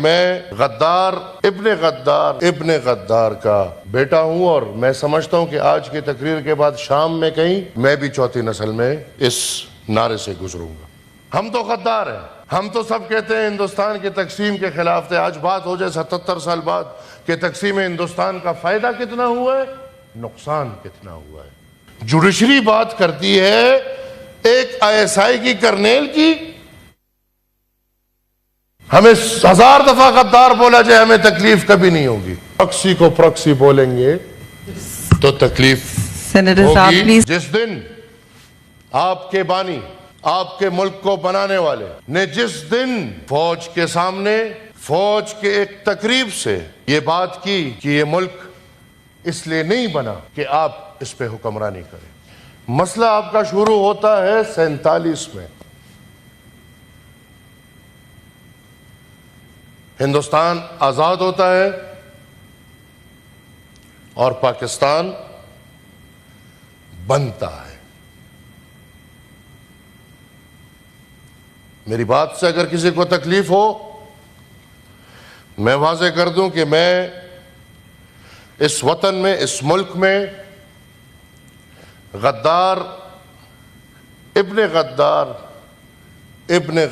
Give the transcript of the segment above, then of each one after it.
میں غدار ابن غدار کا بیٹا ہوں اور میں سمجھتا ہوں کہ آج کی تقریر کے بعد شام میں کہیں میں بھی چوتھی نسل میں اس نعرے سے گزروں گا۔ ہم تو غدار ہیں، ہم تو سب کہتے ہیں ہندوستان کی تقسیم کے خلاف تھے۔ آج بات ہو جائے 77 سال بعد کہ تقسیم ہندوستان کا فائدہ کتنا ہوا ہے، نقصان کتنا ہوا ہے۔ جوڈیشری بات کرتی ہے ایک ISI کی کرنیل کی، ہمیں 1000 دفعہ غدار بولا جائے ہمیں تکلیف کبھی نہیں ہوگی۔ پرکسی کو پرکسی بولیں گے تو تکلیف ہوگی۔ جس دن آپ کے بانی، آپ کے ملک کو بنانے والے نے جس دن فوج کے سامنے، فوج کے ایک تقریب سے یہ بات کی کہ یہ ملک اس لیے نہیں بنا کہ آپ اس پہ حکمرانی کریں۔ مسئلہ آپ کا شروع ہوتا ہے 47 میں۔ ہندوستان آزاد ہوتا ہے اور پاکستان بنتا ہے۔ میری بات سے اگر کسی کو تکلیف ہو، میں واضح کر دوں کہ میں اس وطن میں، اس ملک میں غدار ابن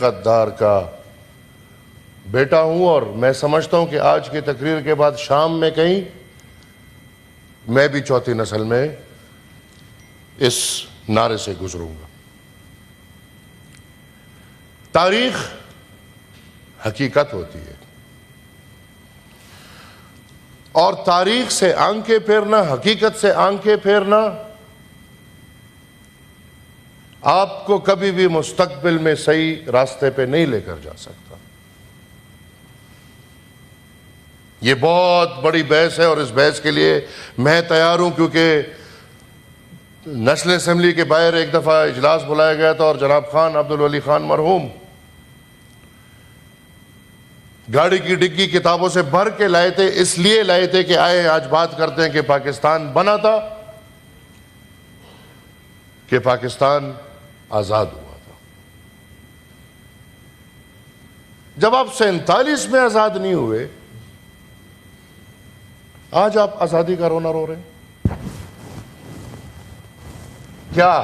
غدار کا بیٹا ہوں اور میں سمجھتا ہوں کہ آج کی تقریر کے بعد شام میں کہیں میں بھی چوتھی نسل میں اس نعرے سے گزروں گا۔ تاریخ حقیقت ہوتی ہے اور تاریخ سے آنکھیں پھیرنا، حقیقت سے آنکھیں پھیرنا آپ کو کبھی بھی مستقبل میں صحیح راستے پہ نہیں لے کر جا سکتا۔ یہ بہت بڑی بحث ہے اور اس بحث کے لیے میں تیار ہوں، کیونکہ نیشنل اسمبلی کے باہر ایک دفعہ اجلاس بلایا گیا تھا اور جناب خان عبدالولی خان مرحوم گاڑی کی ڈگی کتابوں سے بھر کے لائے تھے، اس لیے لائے تھے کہ آئے آج بات کرتے ہیں کہ پاکستان بنا تھا، کہ پاکستان آزاد ہوا تھا۔ جب آپ 47 میں آزاد نہیں ہوئے، آج آپ آزادی کا رونا رو رہے ہیں؟ کیا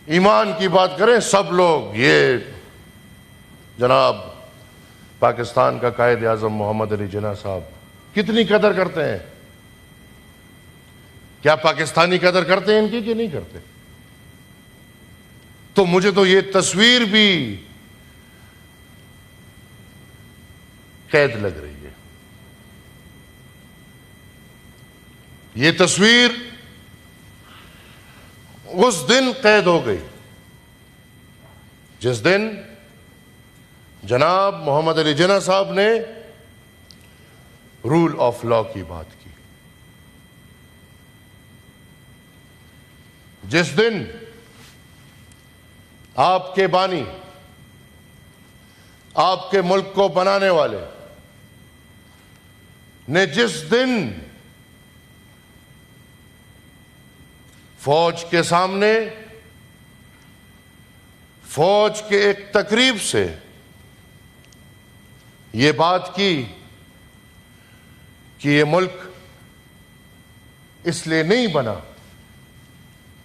ایمان کی بات کریں سب لوگ، یہ جناب پاکستان کا قائد اعظم محمد علی جناح صاحب کتنی قدر کرتے ہیں؟ کیا پاکستانی قدر کرتے ہیں ان کی کہ نہیں کرتے؟ تو مجھے تو یہ تصویر بھی قید لگ رہی ہے۔ یہ تصویر اس دن قید ہو گئی جس دن جناب محمد علی جناح صاحب نے رول آف لا کی بات کی، جس دن آپ کے بانی، آپ کے ملک کو بنانے والے نے جس دن فوج کے سامنے، فوج کے ایک تقریب سے یہ بات کی کہ یہ ملک اس لیے نہیں بنا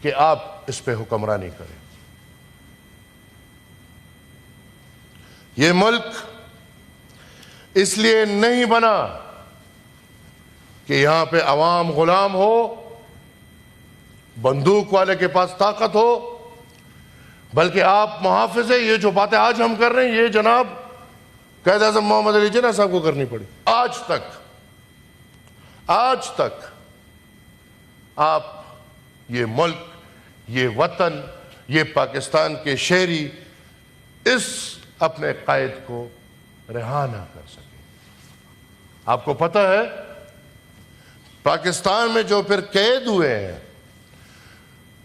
کہ آپ اس پہ حکمرانی کریں، یہ ملک اس لیے نہیں بنا کہ یہاں پہ عوام غلام ہو، بندوق والے کے پاس طاقت ہو، بلکہ آپ محافظ ہیں۔ یہ جو باتیں آج ہم کر رہے ہیں، یہ جناب قائد اعظم محمد علی جناح صاحب کو کرنی پڑی۔ آج تک آپ یہ ملک، یہ وطن، یہ پاکستان کے شہری اس اپنے قائد کو رہا نہ کر سکے۔ آپ کو پتہ ہے پاکستان میں جو پھر قید ہوئے ہیں،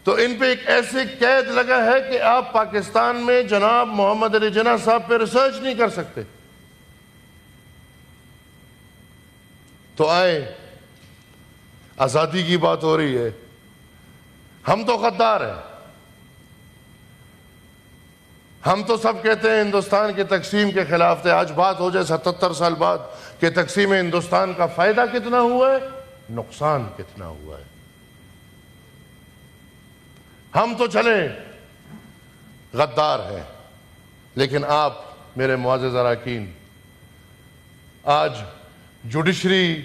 تو ان پہ ایک ایسی قید لگا ہے کہ آپ پاکستان میں جناب محمد علی جناح صاحب پہ ریسرچ نہیں کر سکتے۔ تو آئے، آزادی کی بات ہو رہی ہے، ہم تو غدار ہیں، ہم تو سب کہتے ہیں ہندوستان کی تقسیم کے خلاف تھے. آج بات ہو جائے 77 سال بعد کہ تقسیم ہندوستان کا فائدہ کتنا ہوا ہے, نقصان کتنا ہوا ہے. ہم تو چلے غدار ہیں, لیکن آپ میرے معزز اراکین آج جوڈیشری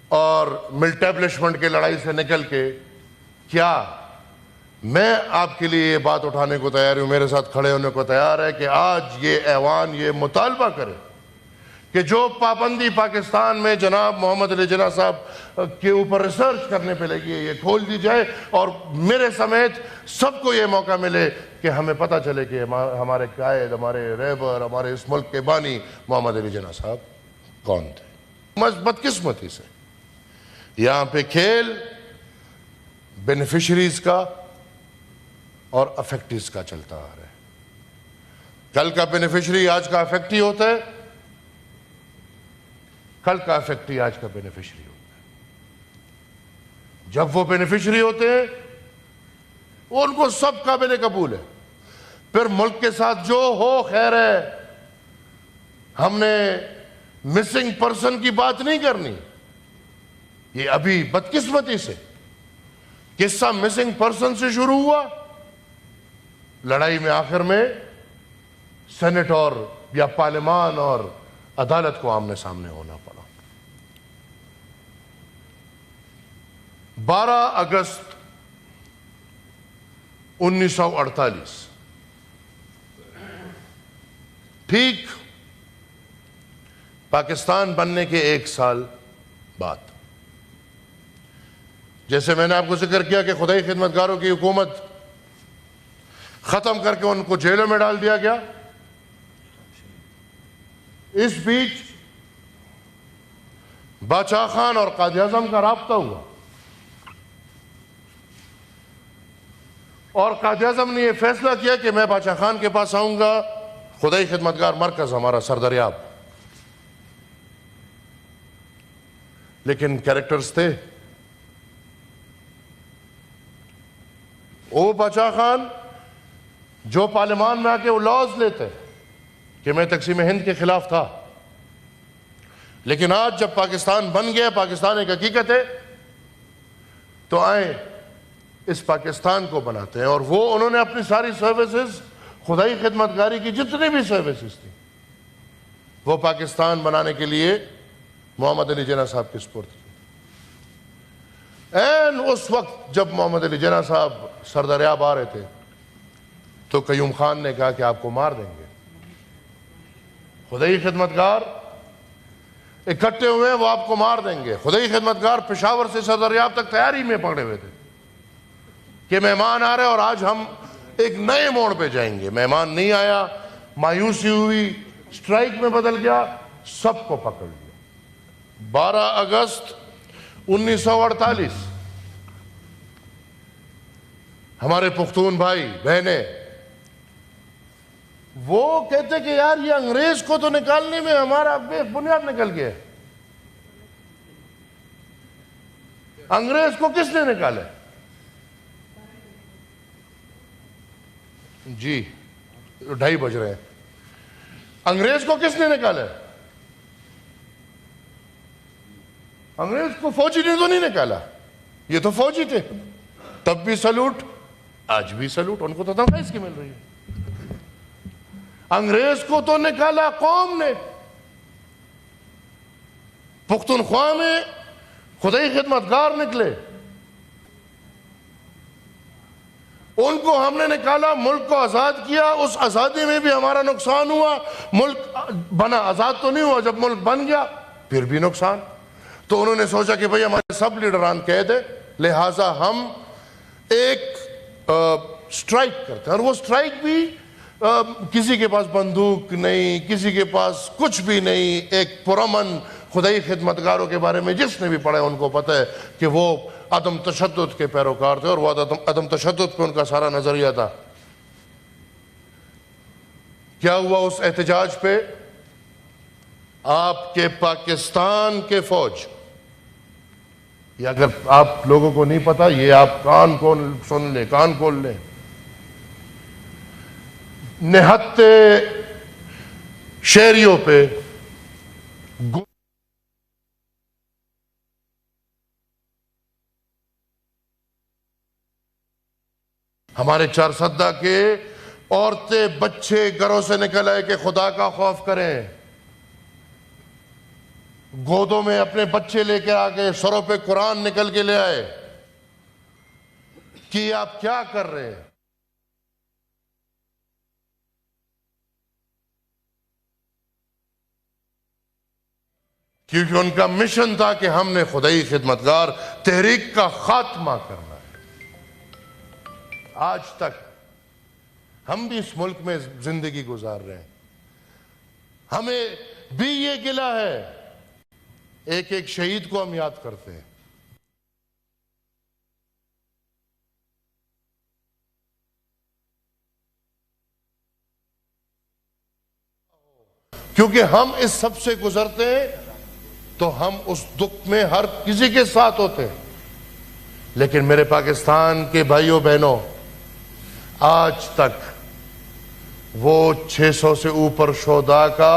اور ملٹیبلشمنٹ کے لڑائی سے نکل کے کیا میں آپ کے لیے یہ بات اٹھانے کو تیار ہوں, میرے ساتھ کھڑے ہونے کو تیار ہے کہ آج یہ ایوان یہ مطالبہ کرے کہ جو پابندی پاکستان میں جناب محمد علی جناح صاحب کے اوپر ریسرچ کرنے پہ لگی ہے یہ کھول دی جائے, اور میرے سمیت سب کو یہ موقع ملے کہ ہمیں پتہ چلے کہ ہمارے قائد, ہمارے رہبر, ہمارے اس ملک کے بانی محمد علی جناح صاحب کون تھے. بدقسمتی سے یہاں پہ کھیل بینیفیشریز کا اور افیکٹیز کا چلتا آ رہا ہے. کل کا بینیفیشری آج کا افیکٹی ہوتا ہے, کل کا افیکٹی آج کا بینیفیشری ہوتا ہے. جب وہ بینیفیشری ہوتے ہیں ان کو سب قابل قبول ہے, پھر ملک کے ساتھ جو ہو خیر ہے. ہم نے مسنگ پرسن کی بات نہیں کرنی. یہ ابھی بدقسمتی سے قصہ مسنگ پرسن سے شروع ہوا, لڑائی میں آخر میں سینٹ اور یا پارلیمان اور عدالت کو آمنے سامنے ہونا پڑا. 12 اگست 1948 ٹھیک پاکستان بننے کے 1 سال بعد, جیسے میں نے آپ کو ذکر کیا کہ خدائی خدمتگاروں کی حکومت ختم کر کے ان کو جیلوں میں ڈال دیا گیا, اس بیچ باچا خان اور قائد اعظم کا رابطہ ہوا, اور قائد اعظم نے یہ فیصلہ کیا کہ میں باچا خان کے پاس آؤں گا, خدائی خدمتگار مرکز ہمارا سردریاب. لیکن کریکٹرز تھے. وہ باچا خان جو پارلیمان میں آ کے وہ لاز لیتے کہ میں تقسیم ہند کے خلاف تھا, لیکن آج جب پاکستان بن گیا, پاکستان ایک حقیقت ہے, تو آئیں اس پاکستان کو بناتے ہیں. اور وہ انہوں نے اپنی ساری سروسز, خدائی خدمتگاری کی جتنی بھی سروسز تھی, وہ پاکستان بنانے کے لیے محمد علی جناح صاحب کے سپرد کی. این اس وقت جب محمد علی جناح صاحب سردریاب آ رہے تھے تو قیوم خان نے کہا کہ آپ کو مار دیں گے. خدائی خدمتگار اکٹھے ہوئے ہیں, وہ آپ کو مار دیں گے. خدائی خدمتگار پشاور سے سردریاب تک تیاری میں پکڑے ہوئے تھے کہ مہمان آ رہے اور آج ہم ایک نئے موڑ پہ جائیں گے. مہمان نہیں آیا, مایوسی ہوئی, سٹرائک میں بدل گیا, سب کو پکڑ لیا. 12 اگست 1948 ہمارے پختون بھائی بہنیں وہ کہتے کہ یار یہ انگریز کو تو نکالنے میں ہمارا بے بنیاد نکل گیا. انگریز کو کس نے نکالا؟ جی 2:30 بج رہے ہیں. انگریز کو کس نے نکالا؟ انگریز کو فوجی نے تو نہیں نکالا, یہ تو فوجی تھے. تب بھی سلوٹ, آج بھی سلوٹ, ان کو تو تنخواہ اس کی مل رہی ہے. انگریز کو تو نکالا قوم نے. پختونخوا میں خدائی خدمتگار نکلے, ان کو ہم نے نکالا, ملک کو آزاد کیا. اس آزادی میں بھی ہمارا نقصان ہوا. ملک بنا, آزاد تو نہیں ہوا. جب ملک بن گیا پھر بھی نقصان. تو انہوں نے سوچا کہ بھئی ہمارے سب لیڈران قید ہیں, لہٰذا ہم ایک سٹرائک کرتے ہیں. اور وہ سٹرائک بھی کسی کے پاس بندوق نہیں, کسی کے پاس کچھ بھی نہیں, ایک پرامن. خدائی خدمتگاروں کے بارے میں جس نے بھی پڑھا ہے ان کو پتہ ہے کہ وہ عدم تشدد کے پیروکار تھے, اور وہ عدم تشدد پہ ان کا سارا نظریہ تھا. کیا ہوا اس احتجاج پہ؟ آپ کے پاکستان کے فوج, یہ اگر آپ لوگوں کو نہیں پتا, یہ آپ کان کھول سن لیں, کان کھول لیں. نہتے شہریوں پہ ہمارے چارسدہ کے عورتیں بچے گھروں سے نکل آئے کہ خدا کا خوف کریں، گودوں میں اپنے بچے لے کے آگے، سروں پہ قرآن نکل کے لے آئے کہ آپ کیا کر رہے ہیں؟ کیونکہ ان کا مشن تھا کہ ہم نے خدائی خدمتگار تحریک کا خاتمہ کرنا ہے۔ آج تک ہم بھی اس ملک میں زندگی گزار رہے ہیں، ہمیں بھی یہ گلہ ہے، ایک ایک شہید کو ہم یاد کرتے ہیں۔ کیونکہ ہم اس سب سے گزرتے ہیں تو ہم اس دکھ میں ہر کسی کے ساتھ ہوتے ہیں، لیکن میرے پاکستان کے بھائیوں بہنوں، آج تک وہ 600 سے اوپر شہداء کا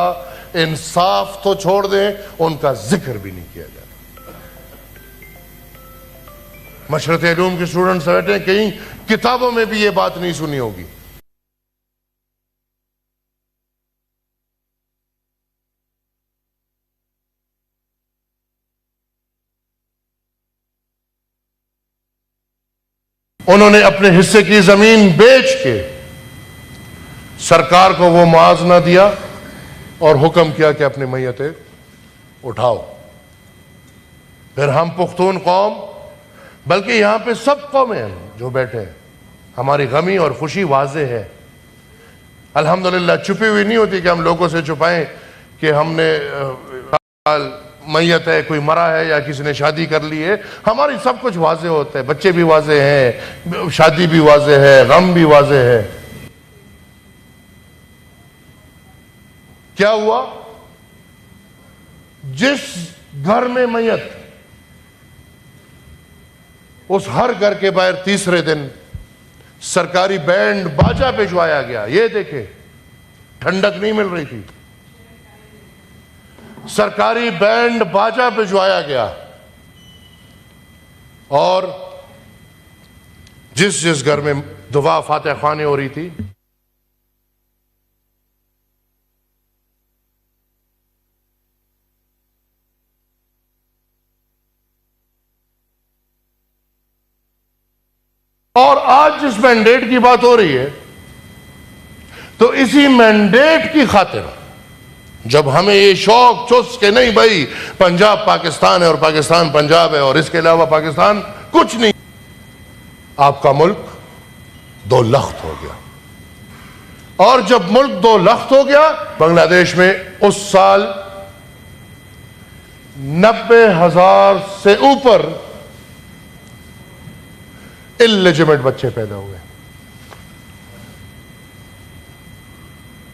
انصاف تو چھوڑ دیں، ان کا ذکر بھی نہیں کیا جاتا۔ مشرق علوم کے اسٹوڈنٹس بیٹھے ہیں، کہیں کتابوں میں بھی یہ بات نہیں سنی ہوگی۔ انہوں نے اپنے حصے کی زمین بیچ کے سرکار کو وہ معاوضہ نہ دیا اور حکم کیا کہ اپنی میتیں اٹھاؤ۔ پھر ہم پختون قوم، بلکہ یہاں پہ سب قومیں ہیں جو بیٹھے ہیں، ہماری غمی اور خوشی واضح ہے۔ الحمدللہ چھپی ہوئی نہیں ہوتی کہ ہم لوگوں سے چھپائیں کہ ہم نے میت ہے، کوئی مرا ہے یا کسی نے شادی کر لی ہے۔ ہماری سب کچھ واضح ہوتا ہے، بچے بھی واضح ہیں، شادی بھی واضح ہے، غم بھی واضح ہے۔ کیا ہوا؟ جس گھر میں میت، اس ہر گھر کے باہر تیسرے دن سرکاری بینڈ باجا بھجوایا گیا۔ یہ دیکھیں، ٹھنڈک نہیں مل رہی تھی، سرکاری بینڈ باجا بھجوایا گیا، اور جس جس گھر میں دعا فاتح خوانی ہو رہی تھی، اور آج جس مینڈیٹ کی بات ہو رہی ہے، تو اسی مینڈیٹ کی خاطر جب ہمیں یہ شوق چس کہ نہیں بھائی پنجاب پاکستان ہے اور پاکستان پنجاب ہے اور اس کے علاوہ پاکستان کچھ نہیں، آپ کا ملک دو لخت ہو گیا۔ اور جب ملک دو لخت ہو گیا، بنگلہ دیش میں اس سال 90,000 سے اوپر اللیجیمیٹ بچے پیدا ہوئے۔